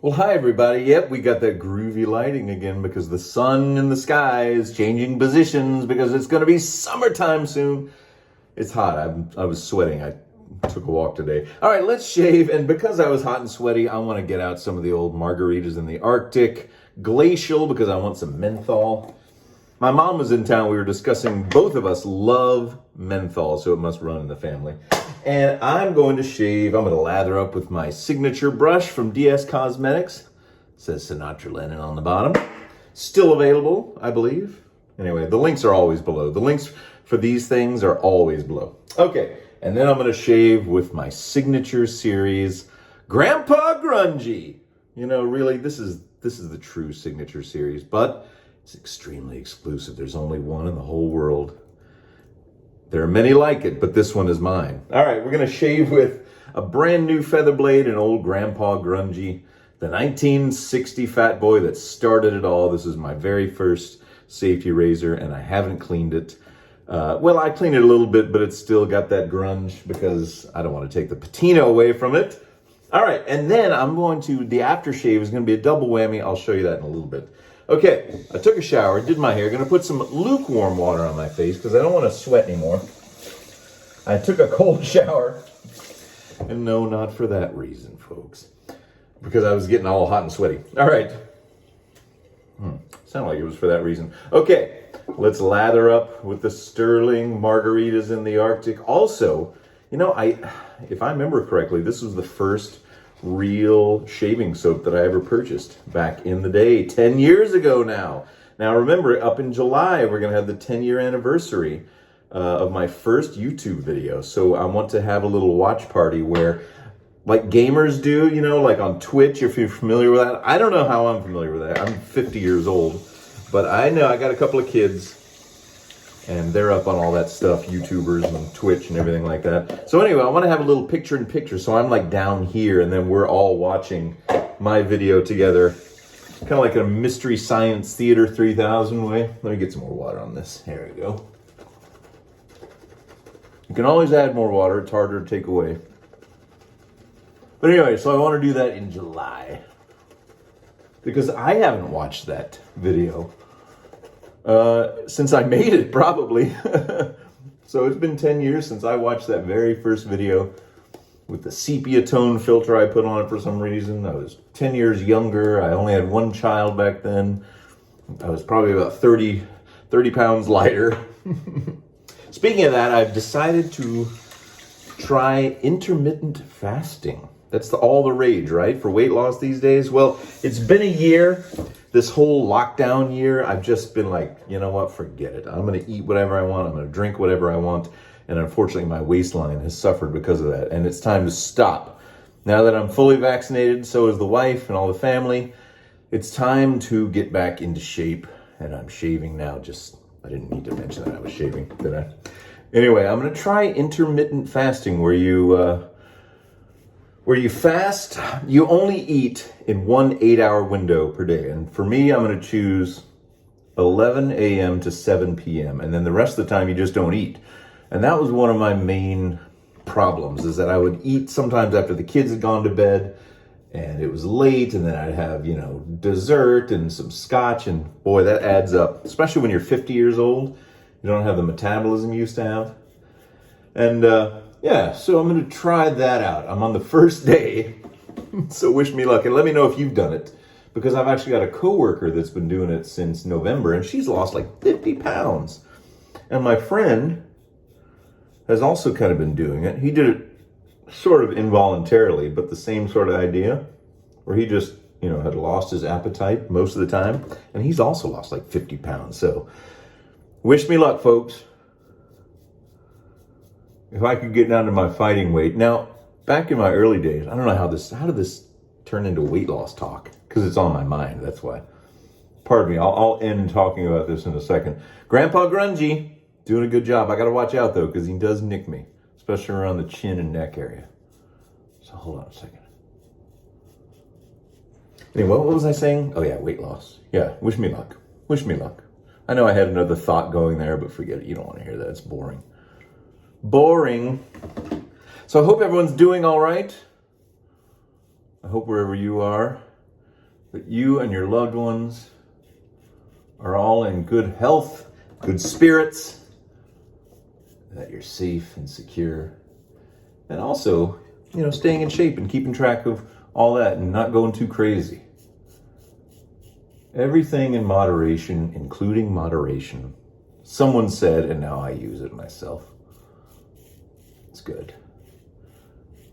Well, hi everybody. Yep, we got that groovy lighting again because the sun in the sky is changing positions because it's going to be summertime soon. It's hot. I was sweating. I took a walk today. All right, let's shave. And because I was hot and sweaty, I want to get out some of the old margaritas in the Arctic, glacial because I want some menthol. My mom was in town. We were discussing, both of us love menthol, so it must run in the family. And I'm going to shave. I'm going to lather up with my signature brush from DS Cosmetics. It says Sinatra Lennon on the bottom. Still available, I believe. Anyway, the links are always below. The links for these things are always below. Okay, and then I'm going to shave with my signature series, Grandpa Grungy. You know, really, this is the true signature series, but it's extremely exclusive. There's only one in the whole world. There are many like it, but this one is mine. All right, we're going to shave with a brand new feather blade, an old Grandpa Grungy, the 1960 Fat Boy that started it all. This is my very first safety razor, and I haven't cleaned it. Well, I cleaned it a little bit, but it's still got that grunge because I don't want to take the patina away from it. All right, and then the aftershave is going to be a double whammy. I'll show you that in a little bit. Okay, I took a shower, did my hair, gonna put some lukewarm water on my face because I don't want to sweat anymore. I took a cold shower, and no, not for that reason, folks, because I was getting all hot and sweaty. All right, sounded like it was for that reason. Okay, let's lather up with the sterling margaritas in the Arctic. Also, you know, if I remember correctly, this was the first real shaving soap that I ever purchased back in the day, 10 years ago now. Now remember, up in July, we're going to have the 10-year anniversary of my first YouTube video. So I want to have a little watch party where, like gamers do, you know, like on Twitch, if you're familiar with that. I don't know how I'm familiar with that. I'm 50 years old, but I know I got a couple of kids and they're up on all that stuff, YouTubers and Twitch and everything like that. So anyway, I want to have a little picture-in-picture. So I'm like down here, and then we're all watching my video together. Kind of like a Mystery Science Theater 3000 way. Let me get some more water on this. Here we go. You can always add more water. It's harder to take away. But anyway, so I want to do that in July, because I haven't watched that video since I made it, probably. So it's been 10 years since I watched that very first video with the sepia tone filter I put on it for some reason. I was 10 years younger. I only had one child back then. I was probably about 30 pounds lighter. Speaking of that, I've decided to try intermittent fasting. That's all the rage, right, for weight loss these days? Well, it's been a year. This whole lockdown year, I've just been like, you know what, forget it. I'm going to eat whatever I want. I'm going to drink whatever I want. And unfortunately, my waistline has suffered because of that. And it's time to stop. Now that I'm fully vaccinated, so is the wife and all the family. It's time to get back into shape. And I'm shaving now. I didn't need to mention that I was shaving, did I? Anyway, I'm going to try intermittent fasting where you fast, you only eat in 1 8-hour window per day. And for me, I'm going to choose 11 a.m. to 7 p.m. And then the rest of the time, you just don't eat. And that was one of my main problems, is that I would eat sometimes after the kids had gone to bed and it was late, and then I'd have, you know, dessert and some scotch, and boy, that adds up, especially when you're 50 years old. You don't have the metabolism you used to have. And, yeah, so I'm going to try that out. I'm on the first day, so wish me luck. And let me know if you've done it, because I've actually got a coworker that's been doing it since November, and she's lost like 50 pounds. And my friend has also kind of been doing it. He did it sort of involuntarily, but the same sort of idea, where he just, you know, had lost his appetite most of the time, and he's also lost like 50 pounds. So wish me luck, folks. If I could get down to my fighting weight. Now, back in my early days, I don't know how did this turn into weight loss talk? Because it's on my mind, that's why. Pardon me, I'll end talking about this in a second. Grandpa Grungy, doing a good job. I gotta watch out though, because he does nick me, especially around the chin and neck area. So hold on a second. Anyway, what was I saying? Oh yeah, weight loss. Yeah, wish me luck. Wish me luck. I know I had another thought going there, but forget it. You don't want to hear that. It's boring. Boring. So I hope everyone's doing all right. I hope wherever you are, that you and your loved ones are all in good health, good spirits, that you're safe and secure, and also, staying in shape and keeping track of all that and not going too crazy. Everything in moderation, including moderation. Someone said, and now I use it myself. It's good.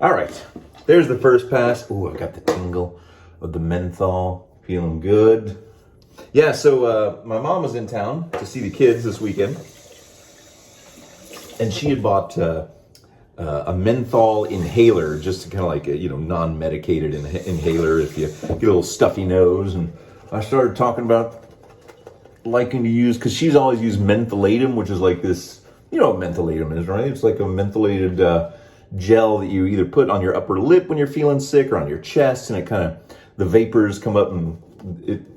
All right, there's the first pass. Ooh, I got the tingle of the menthol. Feeling good. Yeah, so my mom was in town to see the kids this weekend. And she had bought a menthol inhaler, just kind of like a non-medicated inhaler if you get a little stuffy nose. And I started talking about liking to use, because she's always used mentholatum, which is like this, you know what mentholatum is, right? It's like a mentholated gel that you either put on your upper lip when you're feeling sick or on your chest, and it kind of, the vapors come up and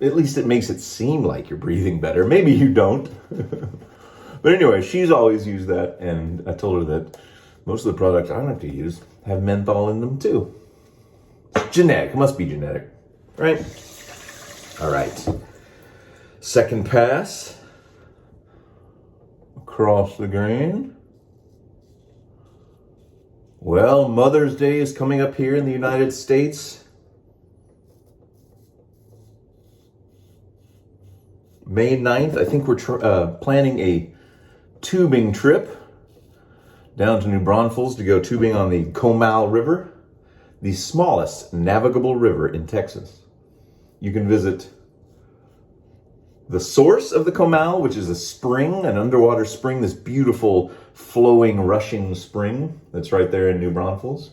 at least it makes it seem like you're breathing better. Maybe you don't. But anyway, she's always used that, and I told her that most of the products I like to use have menthol in them too. Genetic, it must be genetic, right? All right. Second pass. Across the grain. Well, Mother's Day is coming up here in the United States. May 9th, I think we're planning a tubing trip down to New Braunfels to go tubing on the Comal River, the smallest navigable river in Texas. You can visit the source of the Comal, which is a spring, an underwater spring, this beautiful flowing, rushing spring that's right there in New Braunfels,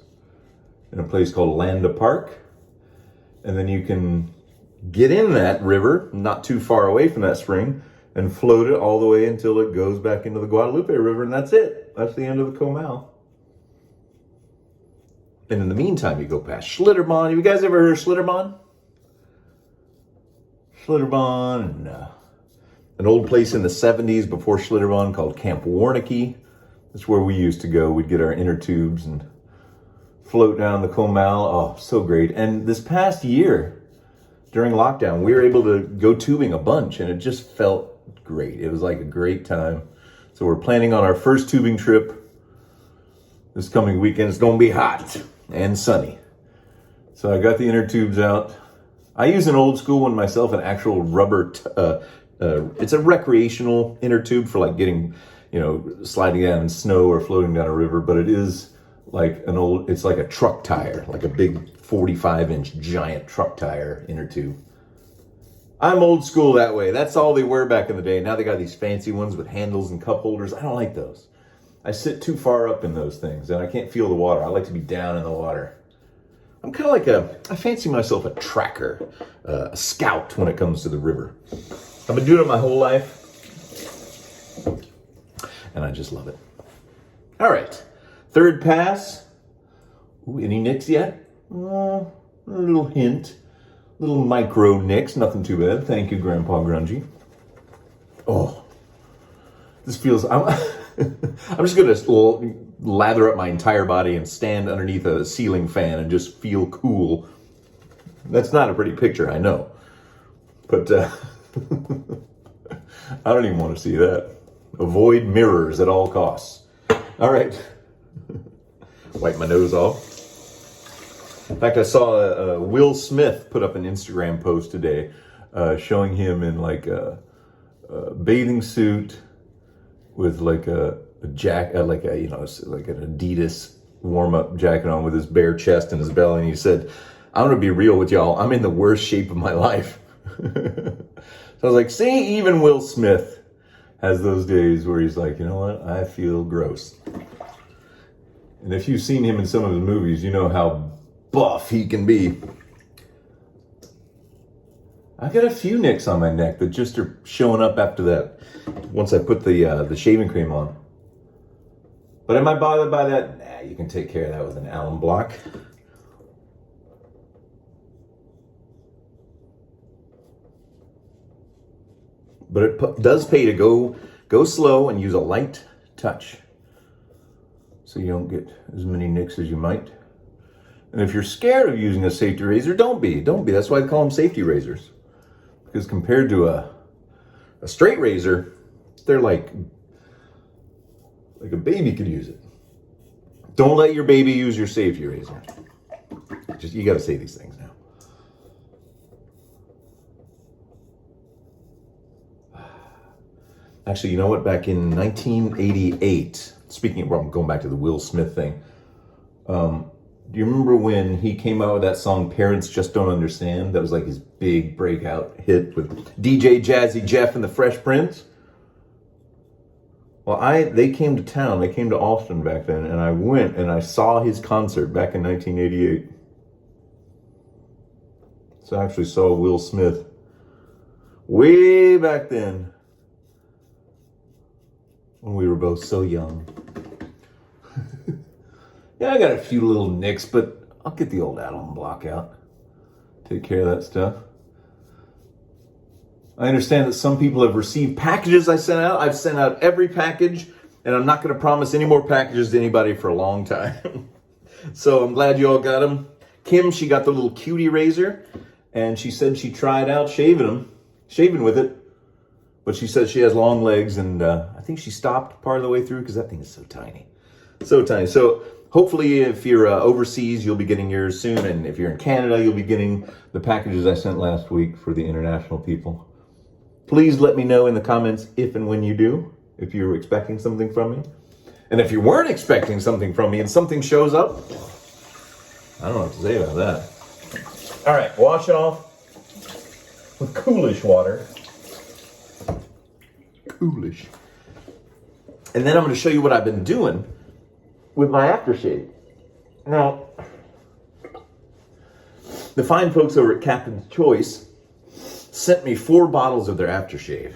in a place called Landa Park. And then you can get in that river, not too far away from that spring, and float it all the way until it goes back into the Guadalupe River, and that's it. That's the end of the Comal. And in the meantime, you go past Schlitterbahn. Have you guys ever heard of Schlitterbahn? Schlitterbahn, and an old place in the 70s before Schlitterbahn called Camp Warnicki. That's where we used to go. We'd get our inner tubes and float down the Comal. Oh, so great. And this past year, during lockdown, we were able to go tubing a bunch, and it just felt great. It was like a great time. So we're planning on our first tubing trip this coming weekend. It's going to be hot and sunny. So I got the inner tubes out. I use an old school one myself, an actual rubber, it's a recreational inner tube for like getting, sliding down in snow or floating down a river, but it is like it's like a truck tire, like a big 45-inch giant truck tire inner tube. I'm old school that way. That's all they were back in the day. Now they got these fancy ones with handles and cup holders. I don't like those. I sit too far up in those things, and I can't feel the water. I like to be down in the water. I'm kind of like I fancy myself a tracker, a scout when it comes to the river. I've been doing it my whole life, and I just love it. All right, third pass. Ooh, any nicks yet? A little hint, little micro nicks, nothing too bad. Thank you, Grandpa Grungy. Oh, this feels, I'm just going to lather up my entire body and stand underneath a ceiling fan and just feel cool. That's not a pretty picture, I know. But I don't even want to see that. Avoid mirrors at all costs. All right. Wipe my nose off. In fact, I saw Will Smith put up an Instagram post today showing him in like a bathing suit with like a jacket, like an Adidas warm-up jacket on with his bare chest and his belly. And he said, "I'm going to be real with y'all. I'm in the worst shape of my life." So I was like, see, even Will Smith has those days where he's like, you know what? I feel gross. And if you've seen him in some of his movies, you know how buff he can be. I've got a few nicks on my neck that just are showing up after that, once I put the shaving cream on. But am I bothered by that? Nah, you can take care of that with an alum block. But it does pay to go slow and use a light touch, so you don't get as many nicks as you might. And if you're scared of using a safety razor, don't be. Don't be. That's why I call them safety razors. Because compared to a straight razor, they're like a baby could use it. Don't let your baby use your safety razor. You got to say these things now. Actually, you know what? Back in 1988, speaking of, well, I'm going back to the Will Smith thing. Do you remember when he came out with that song, Parents Just Don't Understand? That was like his big breakout hit with DJ Jazzy Jeff and the Fresh Prince. Well, they came to town. They came to Austin back then, and I went and I saw his concert back in 1988. So I actually saw Will Smith way back then when we were both so young. Yeah, I got a few little nicks, but I'll get the old Allen block out. Take care of that stuff. I understand that some people have received packages I sent out. I've sent out every package, and I'm not going to promise any more packages to anybody for a long time. So I'm glad you all got them. Kim, she got the little cutie razor, and she said she tried out shaving with it. But she says she has long legs, and I think she stopped part of the way through because that thing is so tiny. So tiny. So hopefully if you're overseas, you'll be getting yours soon. And if you're in Canada, you'll be getting the packages I sent last week for the international people. Please let me know in the comments if and when you do, if you're expecting something from me. And if you weren't expecting something from me and something shows up, I don't know what to say about that. All right, wash it off with coolish water. Coolish. And then I'm going to show you what I've been doing with my aftershave. Now, the fine folks over at Captain's Choice sent me 4 bottles of their aftershave.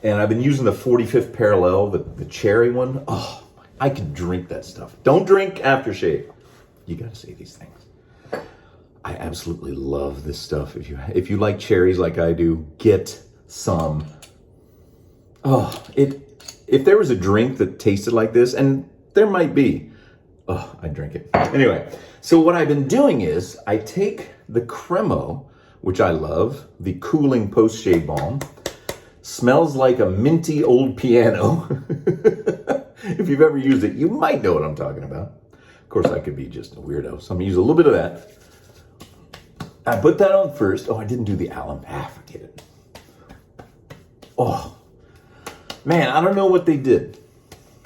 And I've been using the 45th Parallel, the cherry one. Oh, I could drink that stuff. Don't drink aftershave. You got to say these things. I absolutely love this stuff. If you like cherries like I do, get some. Oh, if there was a drink that tasted like this, and there might be, oh, I'd drink it. Anyway, so what I've been doing is I take the Cremo, which I love, the cooling post-shave balm. Smells like a minty old piano. If you've ever used it, you might know what I'm talking about. Of course, I could be just a weirdo, so I'm gonna use a little bit of that. I put that on first. Oh, I didn't do the alum. Forget it. Oh, man, I don't know what they did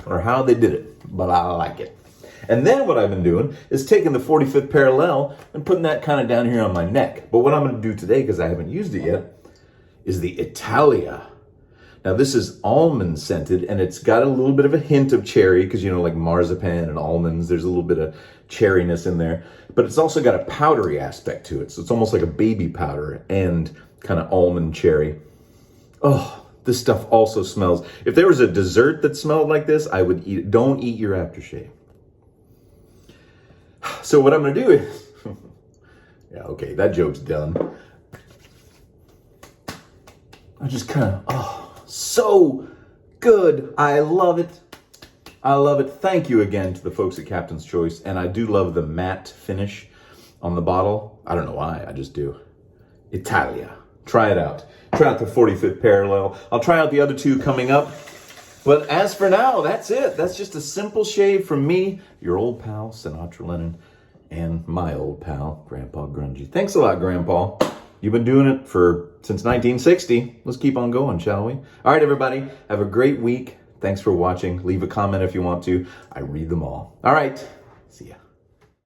or how they did it, but I like it. And then what I've been doing is taking the 45th Parallel and putting that kind of down here on my neck. But what I'm going to do today, because I haven't used it yet, is the Italia. Now this is almond scented, and it's got a little bit of a hint of cherry, because, you know, like marzipan and almonds, there's a little bit of cherryness in there. But it's also got a powdery aspect to it. So it's almost like a baby powder and kind of almond cherry. Oh, this stuff also smells. If there was a dessert that smelled like this, I would eat it. Don't eat your aftershave. So what I'm going to do is, yeah, okay, that joke's done. I just kind of, so good. I love it. I love it. Thank you again to the folks at Captain's Choice. And I do love the matte finish on the bottle. I don't know why, I just do. Italia. Try it out. Try out the 45th Parallel. I'll try out the other 2 coming up. But as for now, that's it. That's just a simple shave from me, your old pal, Sinatra Lennon, and my old pal, Grandpa Grungy. Thanks a lot, Grandpa. You've been doing it since 1960. Let's keep on going, shall we? All right, everybody. Have a great week. Thanks for watching. Leave a comment if you want to. I read them all. All right. See ya.